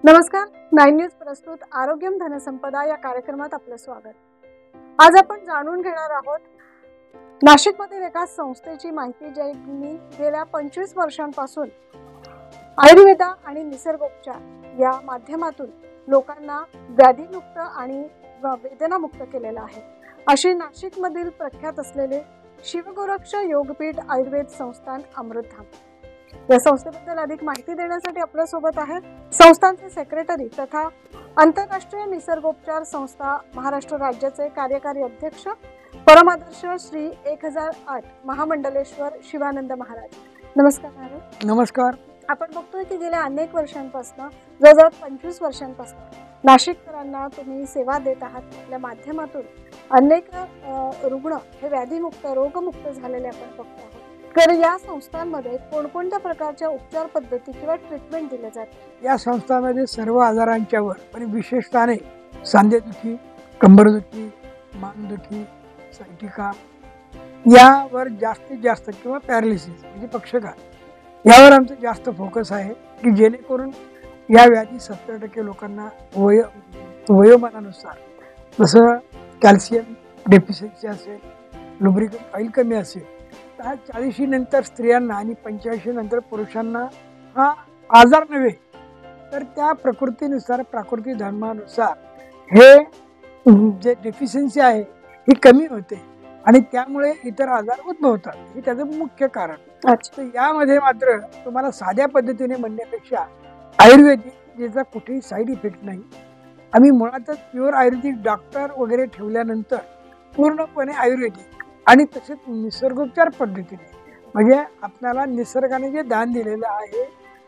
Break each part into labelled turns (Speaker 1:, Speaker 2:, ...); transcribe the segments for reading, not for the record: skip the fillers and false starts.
Speaker 1: नमस्कार, 9 न्यूज प्रस्तुत आरोग्यम धनसंपदा या कार्यक्रमात आपलं स्वागत। आज आपण जाणून घेणार आहोत नाशिकमधील एका संस्थेची माहिती, ज्यांनी गेल्या 25 वर्षांपासून आयुर्वेदा आणि निसर्गोपचार या माध्यमातून लोकांना व्याधीमुक्त आणि वेदनामुक्त केलेलं आहे। अशी नाशिकमधील प्रख्यात असलेले शिवगोरक्ष योगपीठ आयुर्वेद संस्थान अमृतधाम या संस्थेबद्दल अधिक माहिती देण्यासाठी आपल्या सोबत आहेत संस्थांचे सेक्रेटरी तथा आंतरराष्ट्रीय निसर्गोपचार संस्था महाराष्ट्र राज्याचे कार्यकारी अध्यक्ष परमादर्श श्री 1008 महामंडलेश्वर शिवानंद महाराज। नमस्कार महाराज।
Speaker 2: नमस्कार।
Speaker 1: आपण बघतोय की गेल्या अनेक वर्षांपासून जवळजवळ 25 वर्षांपासून नाशिककरांना तुम्ही सेवा देत आहात। आपल्या माध्यमातून अनेक रुग्ण हे व्याधीमुक्त रोगमुक्त झालेले आपण बघतो आहोत। तर या संस्थांमध्ये कोणकोणत्या प्रकारच्या उपचार पद्धती किंवा ट्रीटमेंट दिल्या जातात?
Speaker 2: या संस्थांमध्ये सर्व आजारांच्यावर पण विशेषतःने सांधेदुखी, कंबरदुखी, मानदुखी, सायटिका यावर जास्तीत जास्त किंवा पॅरालिसिस म्हणजे पक्षघात यावर आमचं जास्त फोकस आहे की जेणेकरून या व्याधी 70% लोकांना वयोमानानुसार जसं कॅल्शियम डेफिशियन्सी असेल, लुब्रिकंट ऑइल कमी असेल, 40 नंतर स्त्रियांना आणि 85 नंतर पुरुषांना हा आजार नव्हे तर त्या प्रकृतीनुसार प्राकृतिक धर्मानुसार हे जे डेफिशियन्सी आहे ही कमी होते आणि त्यामुळे इतर आजार उद्भवतात। हे त्याचं मुख्य कारण। तर यामध्ये मात्र तुम्हाला साध्या पद्धतीने म्हणण्यापेक्षा आयुर्वेदिक ज्याचा कुठेही साईड इफेक्ट नाही, आम्ही मुळातच प्युअर आयुर्वेदिक डॉक्टर वगैरे ठेवल्यानंतर पूर्णपणे आयुर्वेदिक आणि तसेच निसर्गोपचार पद्धतीने म्हणजे आपल्याला निसर्गाने जे दान दिलेलं आहे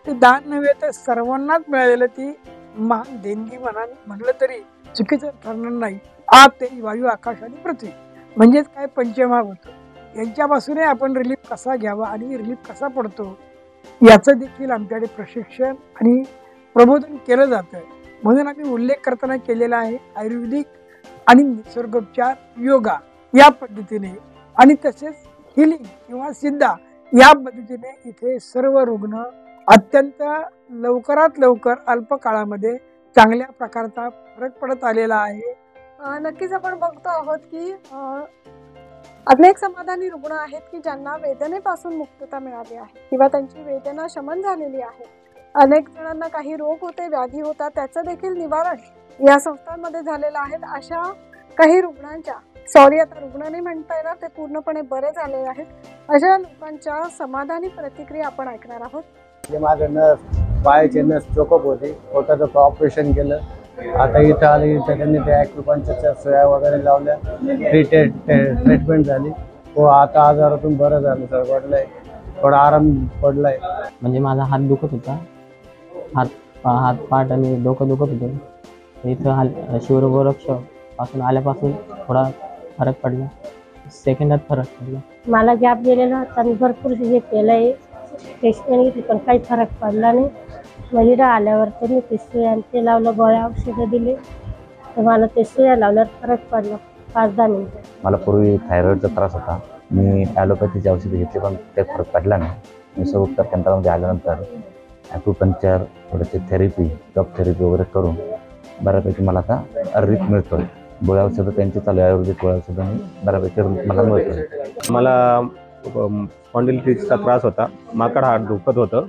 Speaker 2: ते दान नव्हे तर सर्वांनाच मिळालेलं ती महान देणगी म्हणलं तरी चुकीचं ठरणार नाही। आप, तेज, वायू, आकाश आणि पृथ्वी म्हणजेच काय पंचमहाभूत होतं, यांच्यापासूनही आपण रिलीफ कसा घ्यावा आणि रिलीफ कसा पडतो याचं देखील आमच्याकडे प्रशिक्षण आणि प्रबोधन केलं जातं। म्हणून आम्ही उल्लेख करताना केलेला आहे आयुर्वेदिक आणि निसर्गोपचार योगा या पद्धतीने आणि तसेच हिलिंग किंवा सिद्धा या पद्धतीने इथे सर्व रुग्ण अत्यंत लवकरात लवकर अल्प काळामध्ये चांगल्या प्रकारचा फरक पडत आलेला आहे।
Speaker 1: नक्कीच आपण बघतो आहोत की अनेक समाधानी रुग्ण आहेत की ज्यांना वेदनेपासून मुक्तता मिळाली आहे किंवा त्यांची वेदना शमन झालेली आहे। अनेक जणांना काही रोग होते, व्याधी होता, त्याचं देखील निवारण या संस्थांमध्ये झालेलं आहे। अशा काही रुग्णांच्या आता रुग्ण नाही म्हणता येणार, ते पूर्णपणे बरे झालेले आहेत। अशा लोकांच्या समाधानी प्रतिक्रिया आपण ऐकणार आहोत।
Speaker 3: माझं पायाचे नस चोकअप होते, पोटाचं ऑपरेशन केलं, आता इथं आले तर त्यांनी ते ॲक्युपंक्चरच्या सुया वगैरे लावल्या, ट्रीटमेंट झाली, तो आता आजारातून बरं झालं सर, वाटलंय थोडा आराम पडलाय।
Speaker 4: म्हणजे माझा हात दुखत होता, हात पाठ आणि डोकं दुखत होतं। इथं शिवगोरक्ष पासून आल्यापासून थोडा फरक पडला, सेकंदात फरक पडला।
Speaker 5: मला गॅप गेलेला होता, मी भरपूर हे केलंय, ट्रीटमेंट घेतली पण काही फरक पडला नाही। मग आल्यावर त्यांनी ते सुया ते लावलं, गोळ्या औषधं दिले, तर मला ते सुया लावल्यावर फरक पडला 5-10 मिनिटं।
Speaker 6: मला पूर्वी थायरॉइडचा त्रास होता, मी ॲलोपॅथीची औषधं घेतली पण ते फरक पडला नाही। निसर्गोपचार केंद्रामध्ये आल्यानंतर ॲक्युपंक्चर, थोडेसे थेरपी, टॉप थेरपी वगैरे करून बऱ्यापैकी मला आता रिलीफ मिळतोय। गोळ्या औषधं त्यांची चालू आहे, आयुर्वेदिक गोळ्या औषधं बऱ्यापैकी मला मिळतोय।
Speaker 7: मला स्पॉन्डिलिटिसचा त्रास होता, माकड हाड दुखत होतं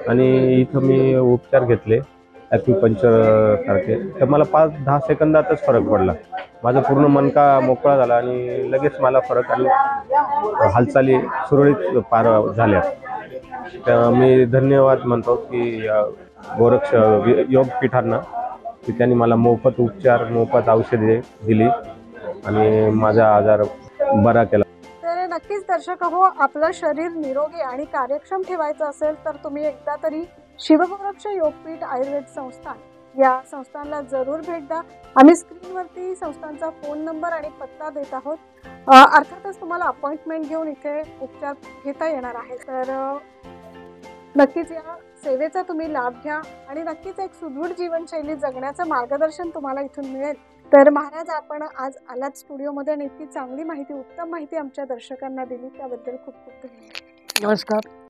Speaker 7: आणि इथं मी उपचार घेतले ॲक्युपंक्चर सारखे, तर मला 5-10 सेकंदातच फरक पडला। माझं पूर्ण मनका मोकळा झाला आणि लगेच मला फरक आणि हालचाली सुरळीत पार झाल्या। तर मी धन्यवाद म्हणतो की गोरक्ष योगपीठांना की त्यांनी मला मोफत उपचार, मोफत औषधे दिली आणि माझा आजार बरा केला।
Speaker 1: तर नक्कीच दर्शक हो, आपलं शरीर निरोगी आणि कार्यक्षम ठेवायचं असेल तर तुम्ही एकदा तरी शिवगोरक्ष योगपीठ आयुर्वेद संस्थान या संस्थांना जरूर भेट द्या। आम्ही स्क्रीनवरती संस्थांचा फोन नंबर आणि पत्ता देत आहोत। अर्थातच तुम्हाला अपॉइंटमेंट घेऊन इथे उपचार घेता येणार आहे। तर नक्कीच या सेवेचा तुम्ही लाभ घ्या आणि नक्कीच एक सुदृढ जीवनशैली जगण्याचं मार्गदर्शन तुम्हाला इथून मिळेल। तर महाराज, आपण आज आलात स्टुडिओमध्ये आणि इतकी चांगली माहिती, उत्तम माहिती आमच्या दर्शकांना दिली, त्याबद्दल खूप खूप धन्यवाद।
Speaker 2: नमस्कार।